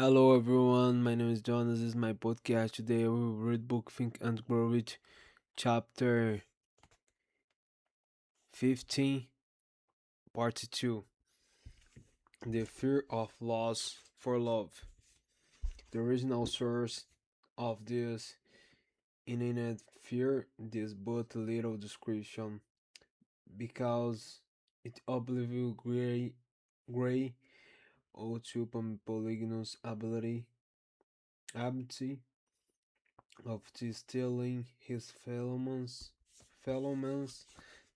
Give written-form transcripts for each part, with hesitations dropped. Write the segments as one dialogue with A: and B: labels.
A: Hello everyone, my name is John. This is my podcast. Today we will read book Think and Grow Rich, chapter 15, part 2. The fear of loss for love. The original source of this inanimate fear this but little description because it oblivious gray or to polygonous ability of distilling his fellowman's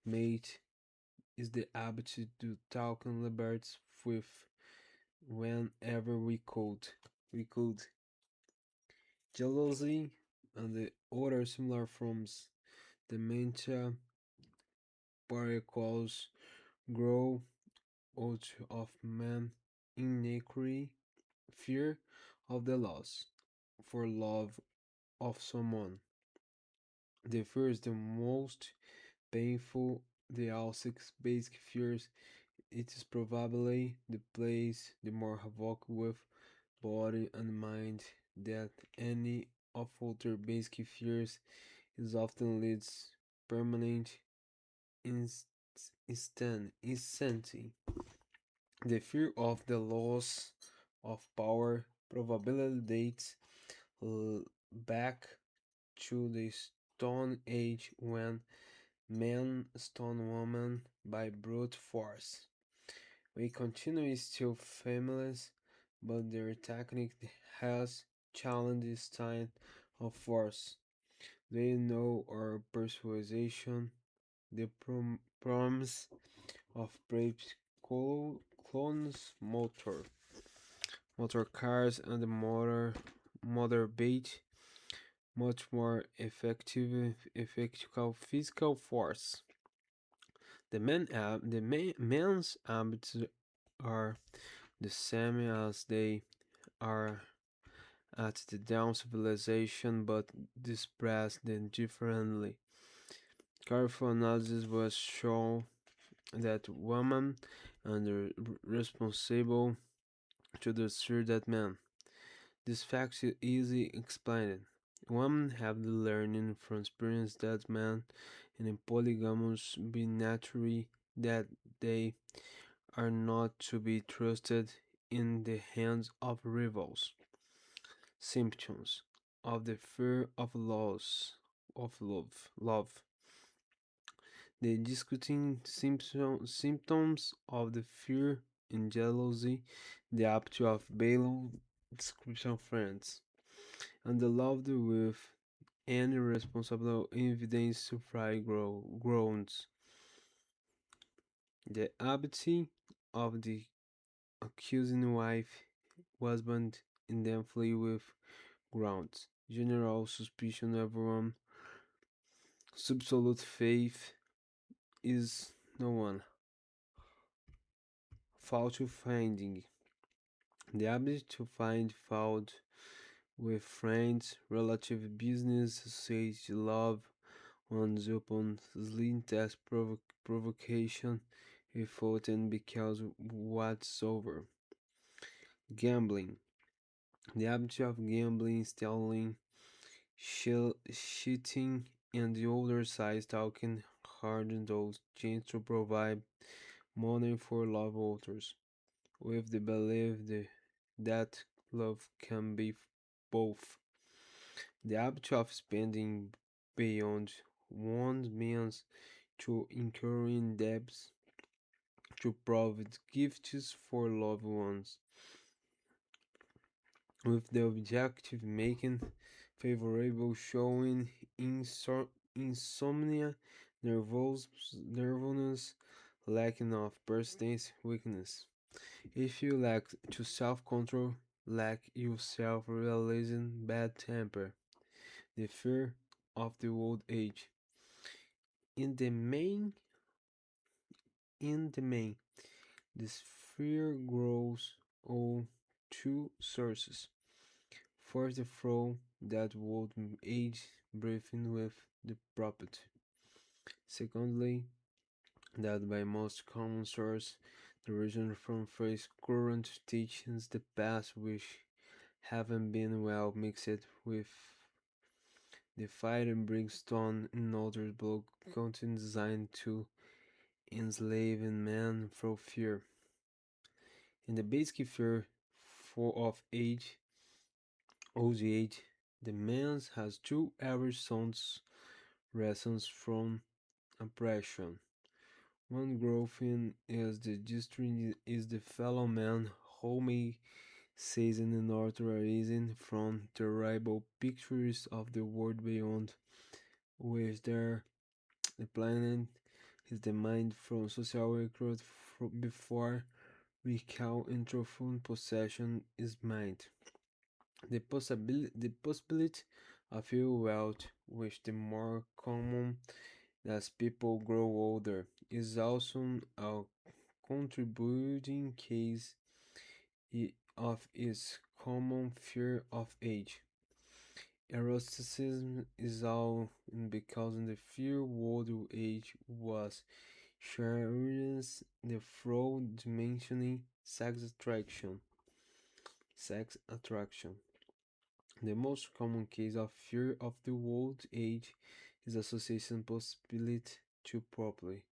A: mate is the ability to talk and liberty with whenever we could. Jealousy and the other similar forms dementia paracles grow out of man iniquity, fear of the loss for love of someone. The fear is the most painful. The all six basic fears. It is probably the place the more havoc with body and mind that any of other basic fears is often leads permanent insanity. The fear of the loss of power probably dates back to the Stone Age when men stone women by brute force. We continue still families, but their technique has challenged this kind of force. They know our persuasion, the promise of brave clones, motor cars, and the motor bait, much more effective physical force. The men's habits are the same as they are at the down civilization, but expressed them differently. Careful analysis was shown that women are responsible to destroy that man. This fact is easily explained. Women have the learning from experience that men in a polygamous be naturally that they are not to be trusted in the hands of rivals. Symptoms of the fear of loss of love. The discussing symptoms of the fear and jealousy, the aptitude of Balaam description friends, and the loved with any responsible evidence to fry groans. The ability of the accusing wife, husband, indefinitely with grounds. General suspicion everyone. Absolute faith is no one. Fault finding. The ability to find fault with friends, relative business, sage love, one's upon slightest provocation, effort and because what's over. Gambling. The ability of gambling, stealing, cheating, and the other side talking hard and those chance to provide money for love authors, with the belief that love can be both. The habit of spending beyond one's means to incurring debts to provide gifts for loved ones, with the objective making favorable showing insomnia, nervousness, lacking of persistence, weakness. If you lack to self-control, lack you self-realizing, bad temper, the fear of the old age. In the main, in the main, this fear grows on two sources. First, the flow that old age breathing with the property. Secondly, that by most common source, the reason from phrase current teachings the past which having been well mixed with the fire and brimstone in other blood content designed to enslave man through fear. In the basic fear for of age, old age, the man has two average sounds reasons from oppression. One growth in is the district is the fellow man who may season and authorizing from terrible pictures of the world beyond, which there the planet is the mind from social record before recall and truthful possession is mind. The possibility of ill wealth, which the more common as people grow older, is also a contributing case of its common fear of age. Eroticism is all because in the fear world age was sharing the fraud dimensioning sex attraction. The most common case of fear of the old age is association possibility to properly.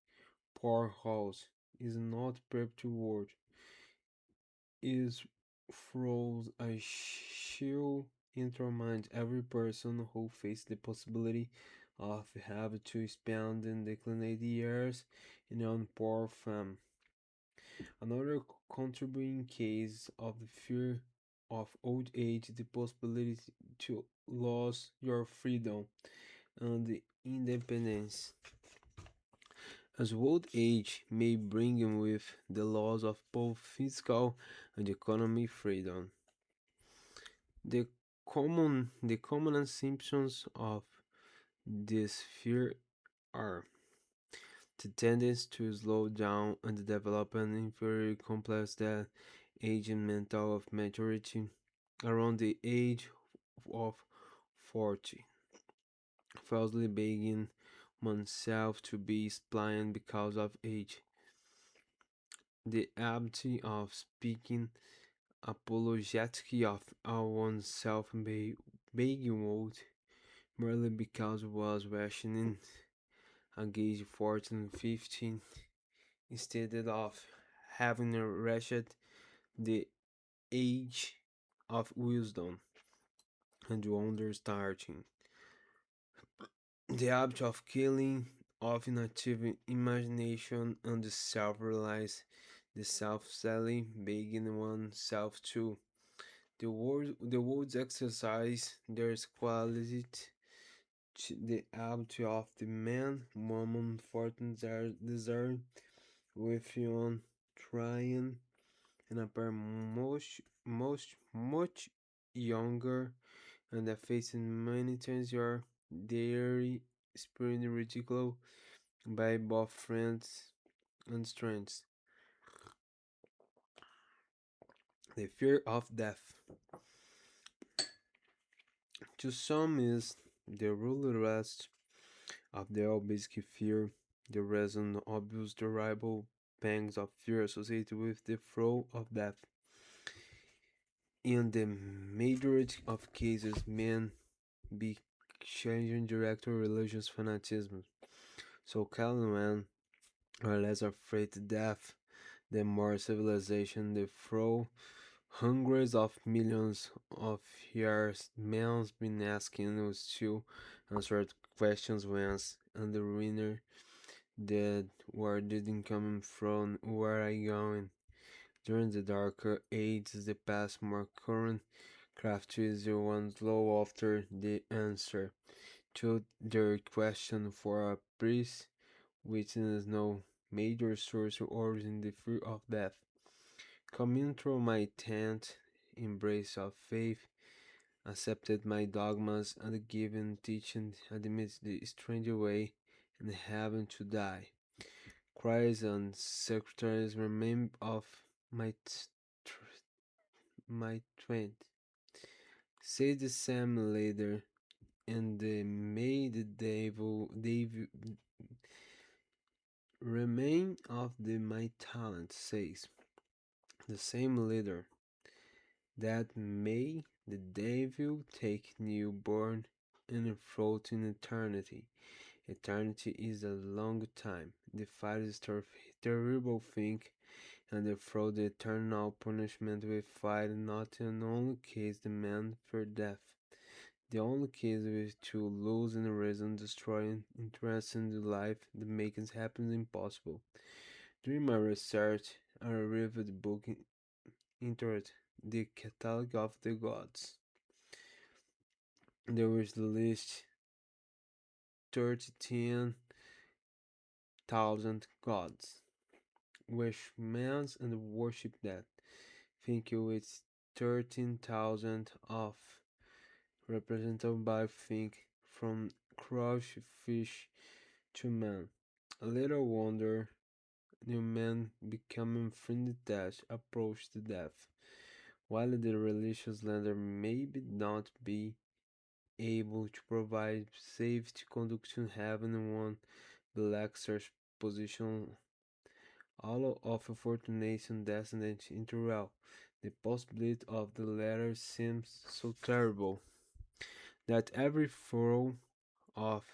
A: Poor house is not perpetual word, is throws a chill into mind every person who faces the possibility of having to spend the declined years in an poor farm. Another contributing case of the fear of old age is the possibility to lose your freedom and independence. As old age may bring with the loss of both physical and economic freedom. The common symptoms of this fear are the tendency to slow down and the development in very complex that age and mental of maturity around the age of 40. Falsely begging oneself to be blind because of age. The ability of speaking apologetically of our oneself being old merely because it was rationing against 14 15 instead of having reached the age of wisdom and wonder starting. The habit of killing, of inactive imagination and the self-realize, the self-selling, begging oneself to. The words exercise their quality the habit of the man, woman, fortune, desire, with on trying and appear much younger and the facing many times your daily spirit ridiculed by both friends and strangers. The fear of death. To some is the ruler rest of the all basic fear, the reason obvious durable pangs of fear associated with the throe of death. In the majority of cases, men be changing direct or religious fanaticism. So Calvin are less afraid to death than more civilization. The throw hundreds of millions of years man's been asking us to answer questions once and the winner that where didn't come from, where I going. During the darker ages the past more current craft is the ones low after the answer to their question for a priest witness no major source or in the fear of death. Coming through my tent, embrace of faith, accepted my dogmas and given teaching admits the stranger way and having to die. Cries and secretaries remain of my my trend. Say the same later, and may the devil remain of the my talent says the same leader. that may the devil take newborn and float in eternity. Eternity is a long time. The fire is terrible thing, and therefore the eternal punishment with fire not in only case demand for death. The only case is to lose in reason, destroying interest in the life that makes happen impossible. During my research, I read the book entered the Catalog of the Gods. There was the list 13,000 gods, which means and worship that. Think you it's 13,000 of represented by think from crush fish to man. A little wonder new man becoming friendly death approach to death. While the religious leader may not be able to provide safety conduct to heaven one relaxer's position all of a fortunate descendant into hell. The possibility of the latter seems so terrible that every furrow of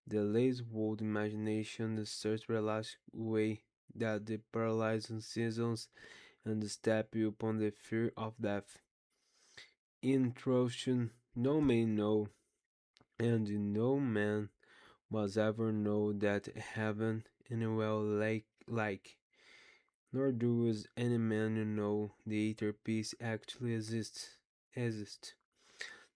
A: the lazy world imagination the search realistic way that the paralyzing seasons and the step upon the fear of death. Intrusion no man know, and no man was ever know that heaven and well like, nor does any man know the ether peace actually exist.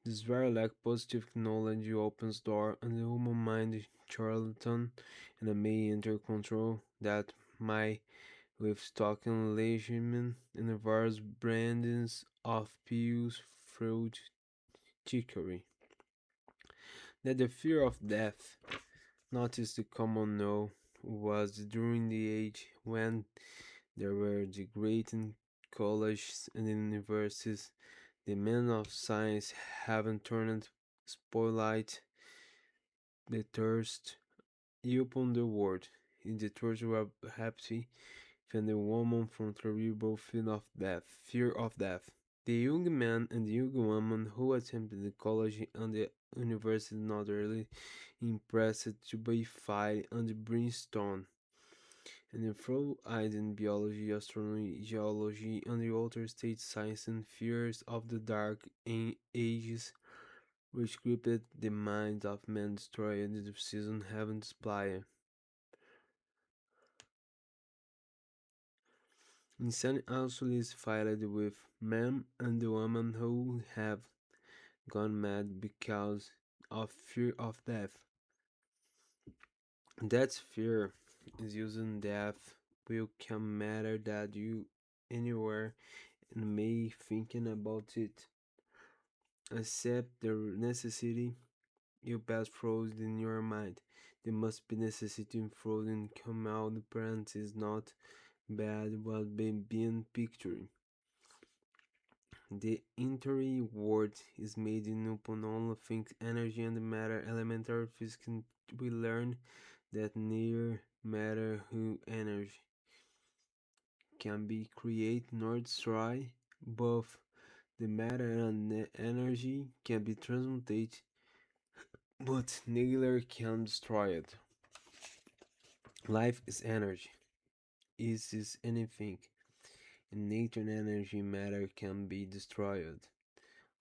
A: This very lack positive knowledge opens door and the human mind charlatan and may enter control that my with stocking legitimate and various brands of pills, fruit, chicory. That the fear of death, not is the common know, was during the age when there were the great colleges and universities, the men of science having turned spotlight the thirst upon the world. In the thirst of happy, found the woman from terrible fear of death. The young man and the young woman who attended the college and the university not really impressed to be fire and brimstone, and the through-eyed in biology, astronomy, geology, and the other state science and fears of the dark ages which gripped the minds of men destroyed the season heaven display. Insane also is filed with men and women who have gone mad because of fear of death. That fear is using death will come matter that you anywhere and may thinking about it. Accept the necessity you pass frozen in your mind. There must be necessity in frozen come out the parentheses not bad what being pictured. The entire word is made in upon all things energy and matter elementary physics we learn that neither matter who energy can be created nor destroyed. Both the matter and the energy can be transmuted, but neither can destroy it. Life is energy. Is anything. In nature and energy matter can be destroyed.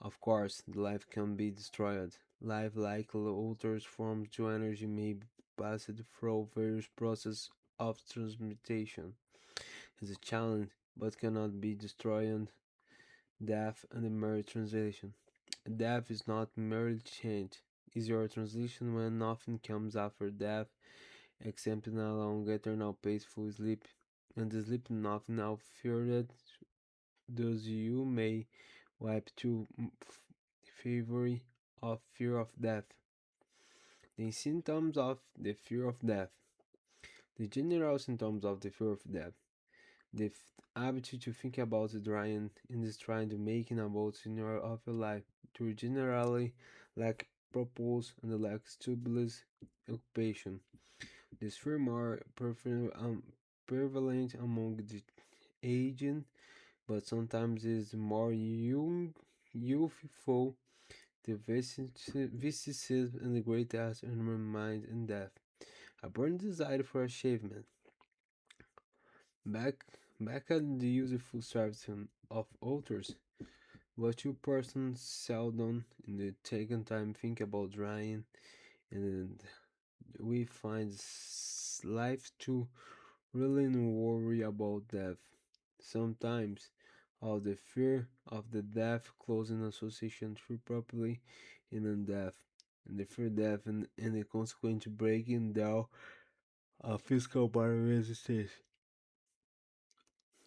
A: Of course, the life can be destroyed. Life, like alters form to energy, may be passed through various processes of transmutation. Is a challenge, but cannot be destroyed. Death and the mere translation. Death is not merely change. Is your translation when nothing comes after death, except in a long eternal peaceful sleep, and the sleep nothing now feared. Thus you may wipe to favor of fear of death. The symptoms of the fear of death. The general symptoms of the fear of death. The ability to think about trying and is trying to making about scenario of your life. To generally lack purpose and lack stimulus occupation. This fear more prevalent among the aging but sometimes it's more youthful. The vicissitude and the great acts in my mind and death. A burning desire for achievement. Back back at the useful service of authors, but you persons seldom in the taken time think about dying, and we find life to really worry about death. Sometimes all the fear of the death close in association through properly in death, and the fear death and the consequent breaking down of physical body resistance.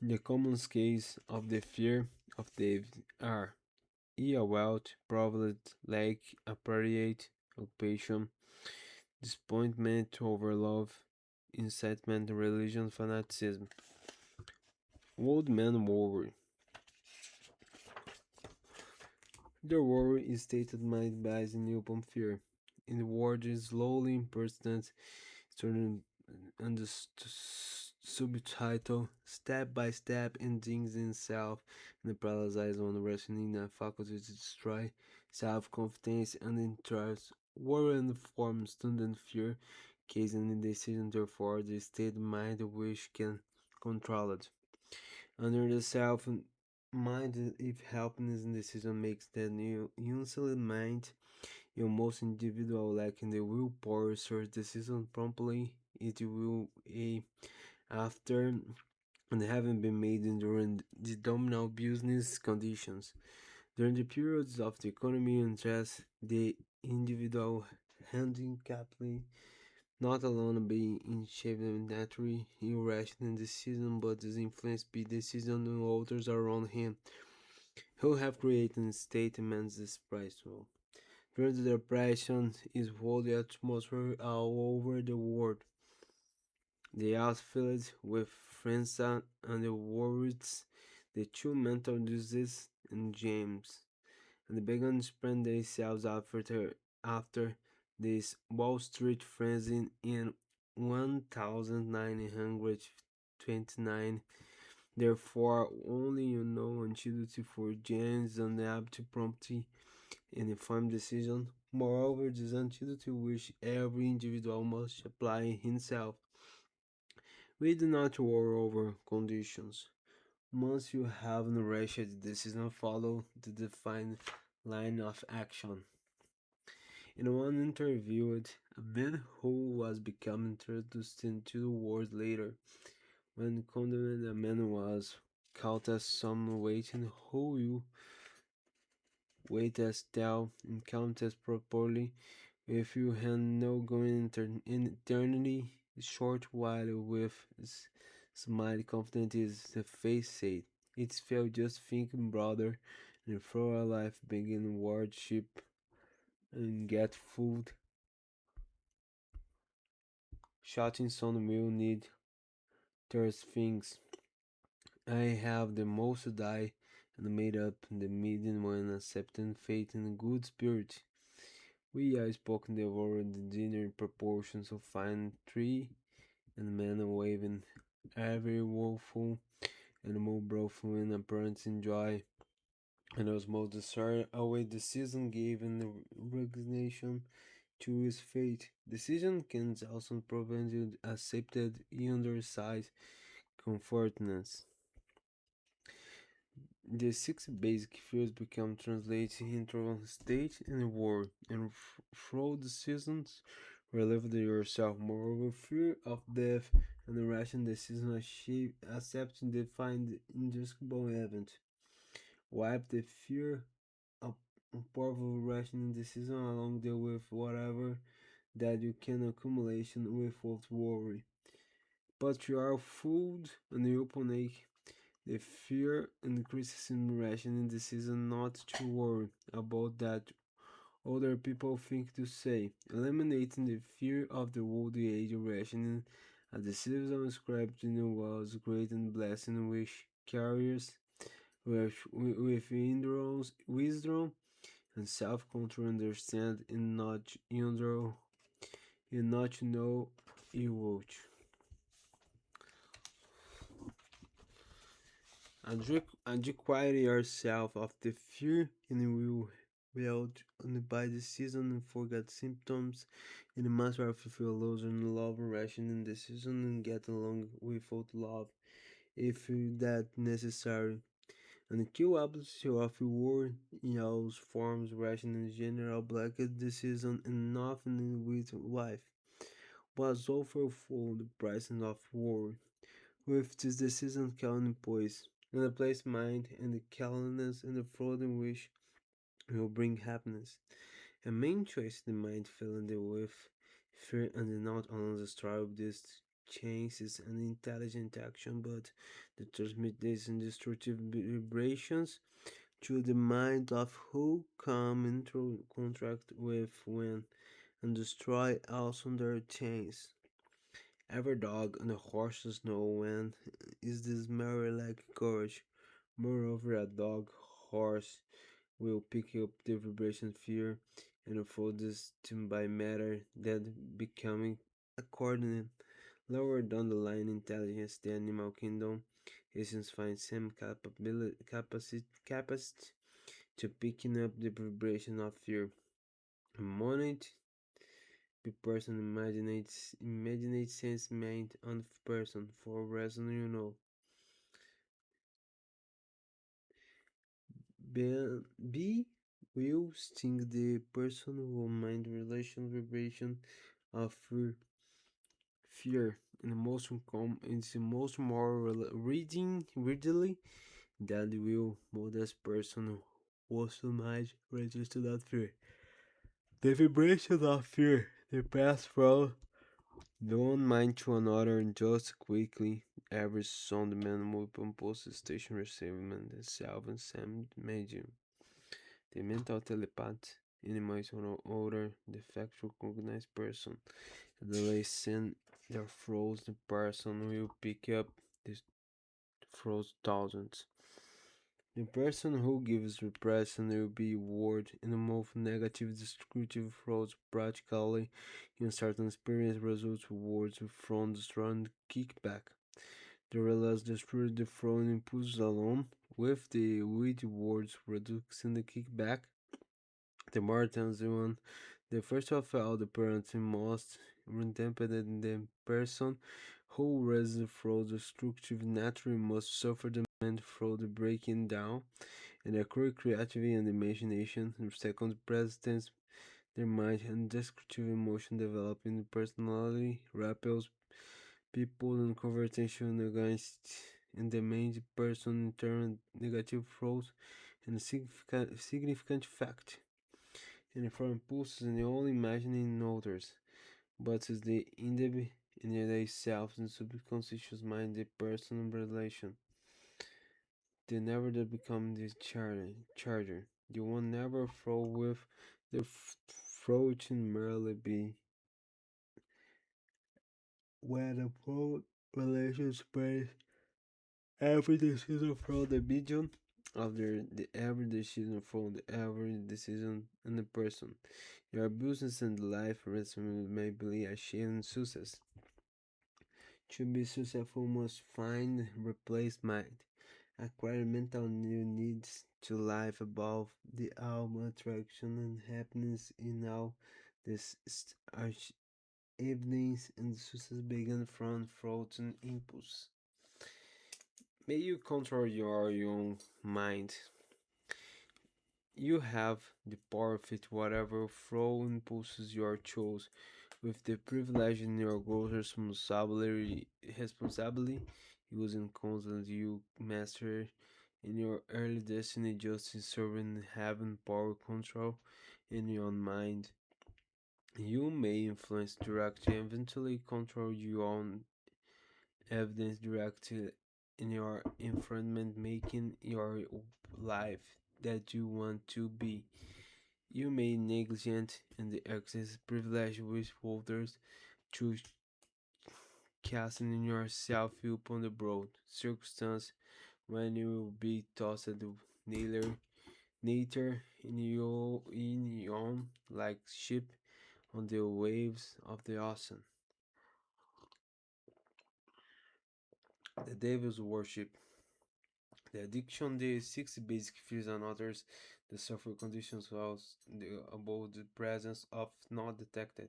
A: The common case of the fear of death are wealth, privilege, lack, appropriate, occupation, disappointment over love, incitement, religion, fanaticism. Old man worry. The worry is stated mind based upon fear. In the word is slowly persistent, certain and the subtitle step by step endings in self and the paralyzes on resting in a faculty to destroy self-confidence and interest worry and form student fear case and indecision therefore the state mind which can control it under the self mind if helplessness in decision makes the new unseen mind your most individual lacking the willpower search decision promptly it will a after and having been made during the domino business conditions. During the periods of the economy and stress, the individual handicapped not alone being in shape of naturally irrational decision but is influenced by decision of others around him who have created statements disgraceful. During the depression is holy atmosphere all over the world. The house filled with friends and the words, the two mental diseases and James, and they began to spread themselves after this Wall Street frenzy in 1929. Therefore, only you know antidote for James and the ability promptly in informed decision. Moreover, this antidote which every individual must apply himself. We do not worry over conditions. Once you have nourished the decision, follow the defined line of action. In one interview, a man who was becoming introduced into the world later, when condemned, a man was caught as some waiting who you wait as tell and count as properly if you had no going in eternity, a short while with smile confident is the face said. It's felt just thinking brother and throw a life begin worship and get food. Shouting son will need thirst things. I have the most die and made up the median when accepting faith and good spirit. We are spoken the word the dinner proportions of fine tree and men waving every woeful animal broken in appearance in joy, and as most discern away the season gave in the resignation to his fate. Decision can also prevent you accepted under size comfortness. The six basic fears become translated into state and word, and through the seasons relieve yourself. Moreover, fear of death and the rational decision achieve accepting defined injustifiable event. Wipe the fear of powerful rational decision along the with whatever that you can accumulation without worry. But you are fooled and you open the fear increases in rational decision not to worry about that other people think to say, eliminating the fear of the old age rationing a decision ascribed in was great and blessing which carries with endurance, wisdom and self-control understand and not under and not know you would. And you quiet yourself of the fear and you will only by the season and forget symptoms in the matter of feel losing love and rationing the season and get along without love if that necessary. And kill ability of war in all forms ration in general black decision and nothing with life was offered for the pricing of war. With this decision counting poise, and the place mind and the calmness and the fraud in which will bring happiness. A main choice the mind filling the with fear and not only strive these chances and intelligent action, but to transmit these destructive vibrations to the mind of who come into contact with when and destroy also their chains. Every dog and a horses know when is this merry like courage. Moreover, a dog, horse will pick up the vibration fear and unfold this to by matter that becoming accordingly lower down the line intelligence the animal kingdom essence finds some capacity to picking up the vibration of fear. A moment the person imaginates sense mind on person for reason you know. B will sting the person who mind relation vibration of fear and emotion come into most more reading readily than the will modest person who also mind register that fear. The vibration of fear, they pass from one mind to another just quickly. Every sound man will compose station receiving the self and same medium. The mental telepath in emotional order, the factual recognized person. The listen their frozen person will pick up the frozen thousands. The person who gives repression will be word in the most negative descriptive froze practically in certain experience results words from the strong kickback. The realize destroy the thrown impulse alone with the witty words reducing the kickback. The Martins one, the first of all, the parents most independent the person who raises from the destructive naturally must suffer the man through the breaking down and accrue creativity and imagination. The second, presence, their mind and descriptive emotion developing the personality, repels people and conversation against and the main person in turn negative thoughts and significant fact and for impulses and only imagining others, but is the in the self and subconscious mind the personal relation. They never did become the charger. You will never throw with the floating merely be where the full relation space every decision from the medium of the every decision from the every decision in the person. Your business and life resume may be achieving success. To be successful must find replace mind. Acquire mental new needs to life above the alma attraction and happiness in all this evenings and success begin from frozen impulse. May you control your own mind. You have the power of it whatever flow impulses your choose with the privilege in your growth responsibly using constantly you master in your early destiny just in serving having power control in your own mind. You may influence directly and eventually control your own evidence directly in your environment making your life that you want to be. You may negligent in the access privilege with holders to casting in yourself upon the broad circumstance when you will be tossed neither nature in yon like ship on the waves of the ocean. The devil's worship. The addiction, the six basic fears and others, the suffer conditions was about the presence of not detected.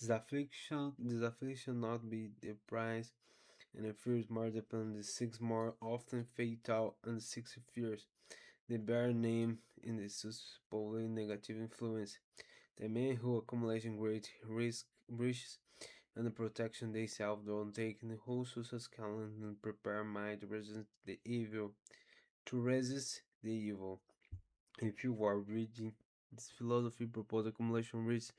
A: This affliction not be the price, and the fears more depend the six more often fatal and the six fears. They bear name in the supposedly negative influence. The men who accumulate great risks and the protection they self don't take in the whole social scale and prepare mind to resist the evil. To resist the evil. If you are reading this philosophy propose accumulation risk,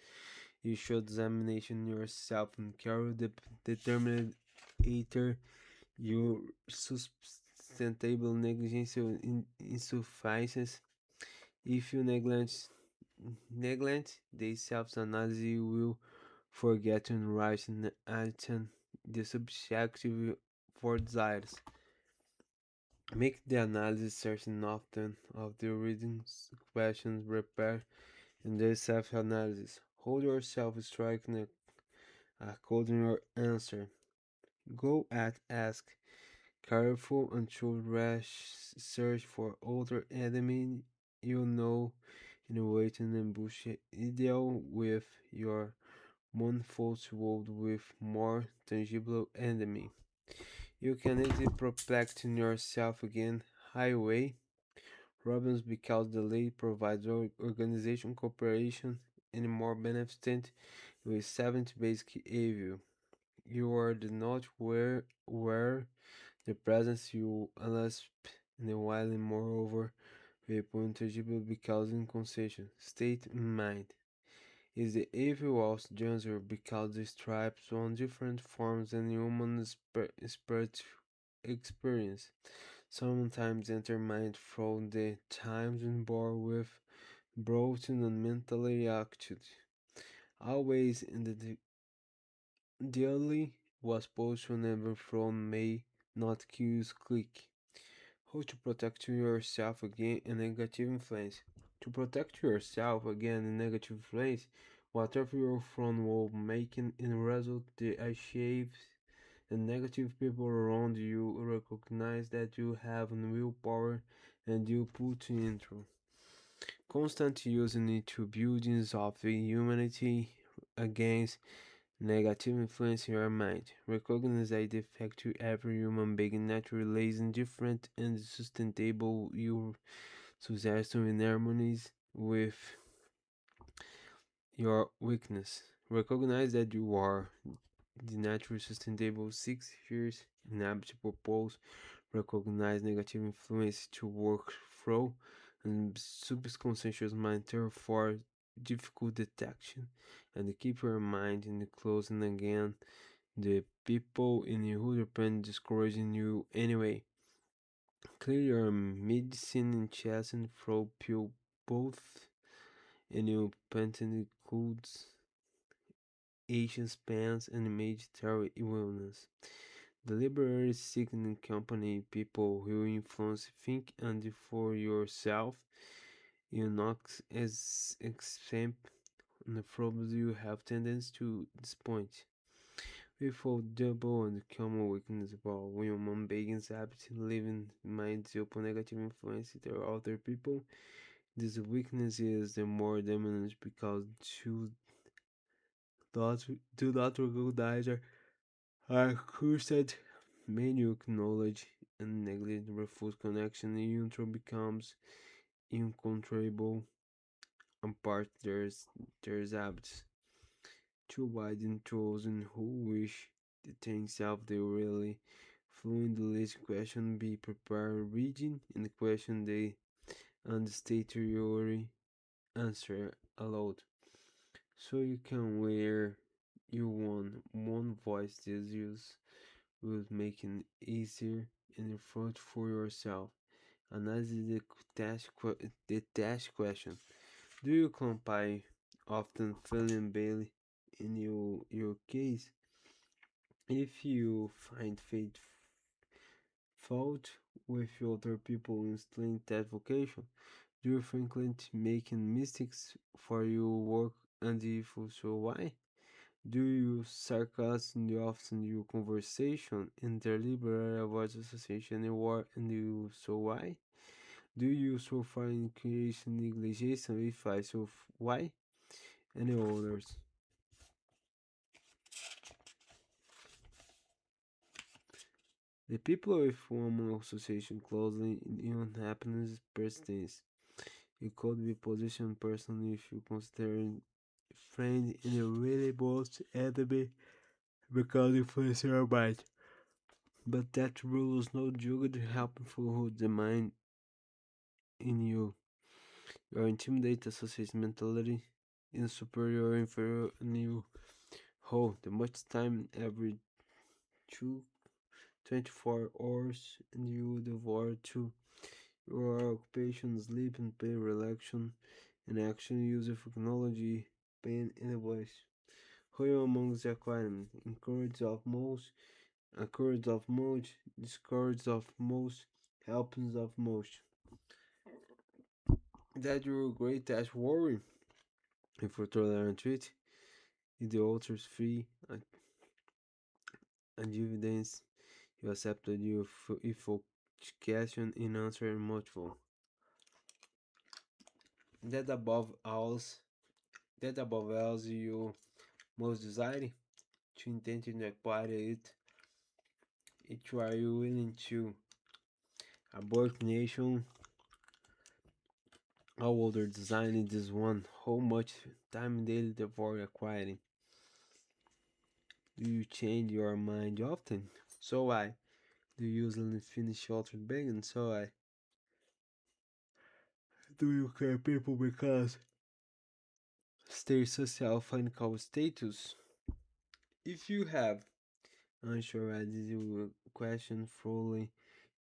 A: you should examine yourself and carry the determined either your sustainable negligence or insufficiency. If you neglect the self-analysis, you will forget to write and action the subjective for desires. Make the analysis certain often of the readings, questions, prepare, and the self-analysis. Hold yourself striking according your answer. Go at ask careful and should rash search for other enemy you know in a way to ambush ideal with your moonfold world with more tangible enemy. You can easily perplex yourself again highway problems because the lay provides organization cooperation and more beneficent with seventh basic evil. You are the not where the presence you unless in a while and moreover people intangible because in concession. State in mind. Is the evil also dangerous because it stripes on different forms than human spirit experience? Sometimes enter mind from the times when born with broken and mentally acted. Always in the daily was posed whenever from may not cues click. How to protect yourself against a negative influence? To protect yourself against a negative influence, whatever your front will making in result the achieves the negative people around you recognize that you have willpower and you put into constant using it to buildings of the humanity against negative influence in your mind. Recognize that the fact to every human being naturally lays in different and sustainable you success in harmonies with your weakness. Recognize that you are the natural sustainable 6 years inhabit purpose. Recognize negative influence to work through and subconscious mind therefore difficult detection and keep your mind in the closing again the people in who depend discouraging you anyway. Clear your medicine and chest and throw pill both and your patent includes Asian spans and military illness. Deliberately seeking company people who influence think and for yourself. You not as exempt and the problems you have tendency to disappoint. Without double and common weakness about human beings habit living minds open negative influence to other people. This weakness is the more dominant because not, do not recognize are cursed. Many acknowledge and neglect refuse connection neutral becomes incontrollable and part there's habits. To widen chosen who wish the things self they really fluent the list question be prepared reading in the question they understate your answer aloud. So you can wear you want one voice this use will make it easier and front for yourself. Analyze the test question. Do you compare often feeling Bailey in your case? If you find fault with other people instilling that vocation, do you frequently making mistakes for your work and if so why? Do you use sarcasm in the often your conversation, interliberal avoid association and war and you so why? Do you use so far in creation negligation if I so why? Any others? The people with whom association closely in happiness persistence. You could be position person if you consider friend in a really most enemy because influence your mind. But that rule is no good helpful who the mind in you. Your intimidate associates mentality in superior inferior in you. How the much time every two 24 hours and you devote to your occupation, sleep and pay relaxation and action use of technology, pain and voice. Who among the aquarium, encouraged of most, encouraged of most, discouraged of most, helpings of most. That you're great at worry. If we're tolerant treat, if the author's free and evidence, you accept that you if question in answer multiple. That above alls, that above else you most desire to intend to acquire it are you willing to abort nation how older designing this one how much time daily devote acquiring do you change your mind often so I do you usually finish altered begging so I do you care people because stay social financial status if you have unsure this question fully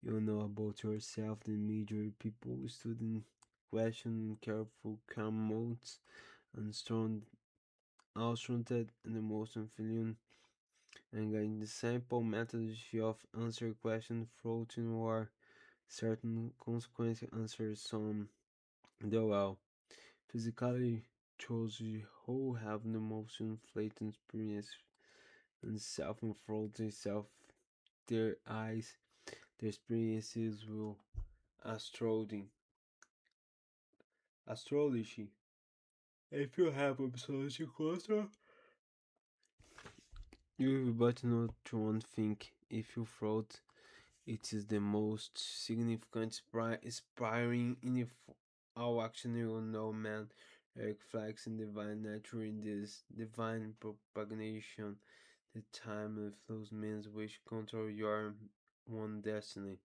A: you know about yourself the major people student question careful calm modes and strong outstanding and emotion feeling and getting the simple methodology of answer question floating or certain consequence answer some the well physically shows you who have the most inflated experience and self-inflating self their eyes their experiences will astrology astrology if you have absolute cluster you but not one thing if you thought it is the most significant inspiring in all action you know man reflects in divine nature in this divine propagation the time of those men which control your one destiny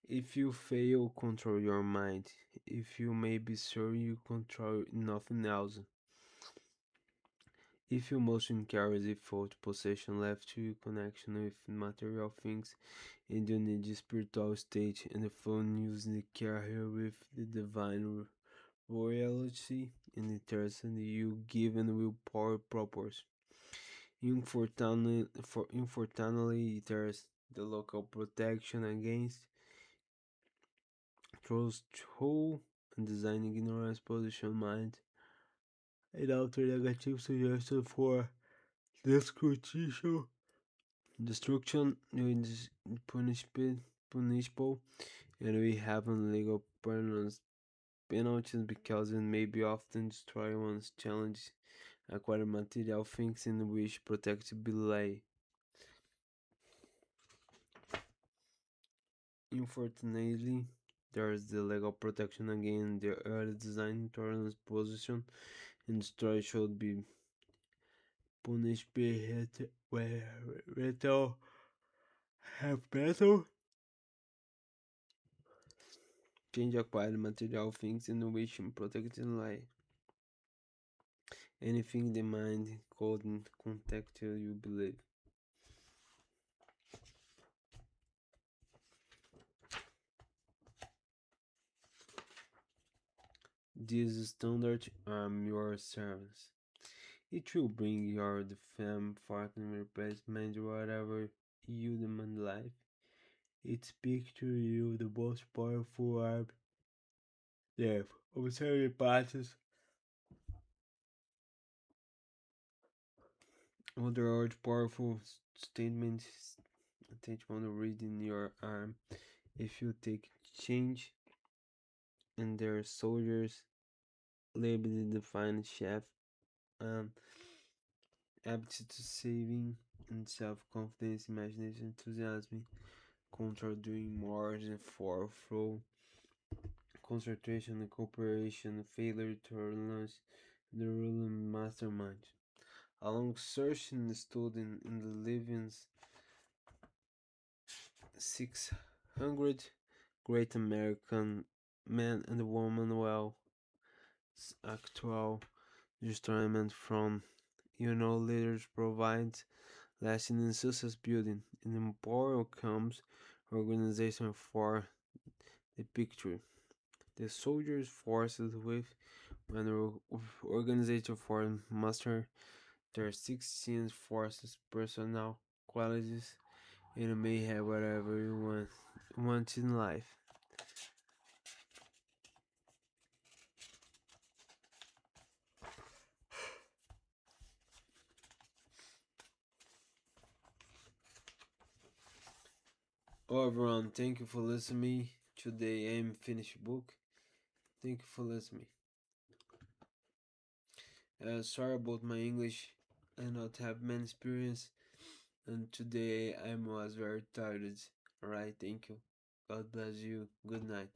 A: if you fail control your mind if you may be sure you control nothing else if your motion carries a fault possession left to you connection with material things and you need the spiritual state and the phone using the carrier with the divine royalty and the person you given will power purpose. Unfortunately, there's the local protection against trust whole and design ignorance position mind and alter negative suggestion for discrimination destruction is punishable and we have legal penalties because it may be often destroy one's challenge acquire material things in which protectability lay. Unfortunately, there is the legal protection against the early design tolerance position and destroy should be punished by rental have battle change acquired material things in which protecting lie. Anything the mind couldn't contact you believe. This standard your service. It will bring your the fame partner replacement whatever you demand life. It speaks to you the most powerful arm there. Observe parties Other urge powerful statement is attention on the reading your arm. If you take change and their soldiers labeled defined chef and aptitude to saving and self-confidence, imagination, enthusiasm, control doing more than for flow, concentration and cooperation, failure to learn the ruling mastermind. Along searching the student in the livings 600 great American men and women well actual instrument from leaders provides lesson in success building and empower comes organization for the picture. The soldiers forces with when organization for master their 16 forces personal qualities and may have whatever you want in life. Oh everyone, thank you for listening. Today I'm finished book. Thank you for listening. Sorry about my English. I not have many experience, and today I was very tired. Alright, thank you. God bless you. Good night.